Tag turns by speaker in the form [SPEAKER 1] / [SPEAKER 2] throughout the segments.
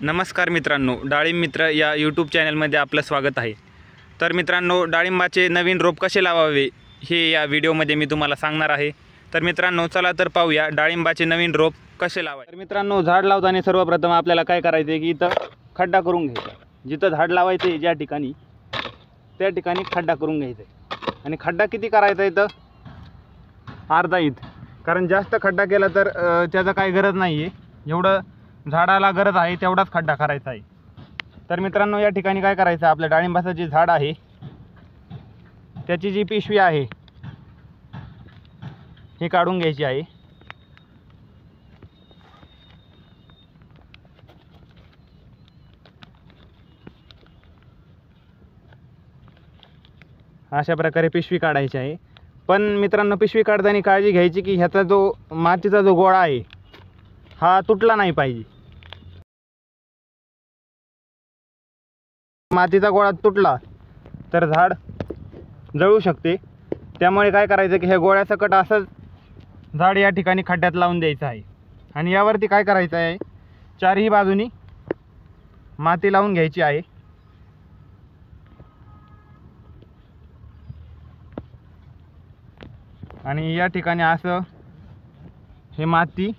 [SPEAKER 1] नमस्कार मित्रांनो, डाळिंब मित्र या यूट्यूब चॅनलमध्ये आपलं स्वागत आहे। तर मित्रांनो, डाळिंबाचे नवीन रोप कसे लावावे हे या व्हिडिओमध्ये मी तुम्हाला सांगणार आहे। तर मित्रांनो, चला तर पाहूया डाळिंबाचे नवीन रोप कसे लावावे। तर मित्रांनो, झाड लावताना सर्वप्रथम आपल्याला काय करायचं आहे की इथं खड्डा करून घ्यायचा। जिथं झाड लावायचं आहे ज्या ठिकाणी त्या ठिकाणी खड्डा करून घ्यायचा आहे। आणि खड्डा किती करायचा इथं? अर्धा इंच, कारण जास्त खड्डा केला तर त्याचा काही गरज नाही आहे। एवढं झाडाला गरज आहे तेवढाच खड्डा करायचा आहे। तर मित्रांनो, या ठिकाणी काय करायचं, आपल्या डाळिंबाचं जे झाड आहे त्याची जी पिशवी आहे हे काढून घ्यायची आहे। अशा प्रकारे पिशवी काढायची आहे। पण मित्रांनो, पिशवी काढताना काळजी घ्यायची की ह्याचा जो मातीचा जो गोळा आहे हा तुटला नाही पाहिजे। मातीचा गोळा तुटला तर झाड जळू शकते। त्यामुळे काय करायचं की ह्या गोळ्यासकट असंच झाड या ठिकाणी खड्ड्यात लावून द्यायचं आहे। आणि यावरती काय करायचं आहे, चारही बाजूनी माती लावून घ्यायची आहे। आणि या ठिकाणी असं हे माती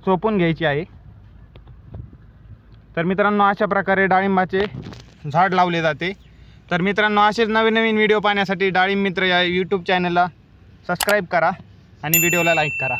[SPEAKER 1] चोपून घ्यायची आहे। तर मित्रांनो, अशा प्रकारे डाळिंबाचे झाड लावले जाते। तर मित्रांनो, असेच नवीन नवीन व्हिडिओ पाहण्यासाठी डाळिंब मित्र या यूट्यूब चॅनलला सबस्क्राईब करा आणि व्हिडिओला लाईक करा।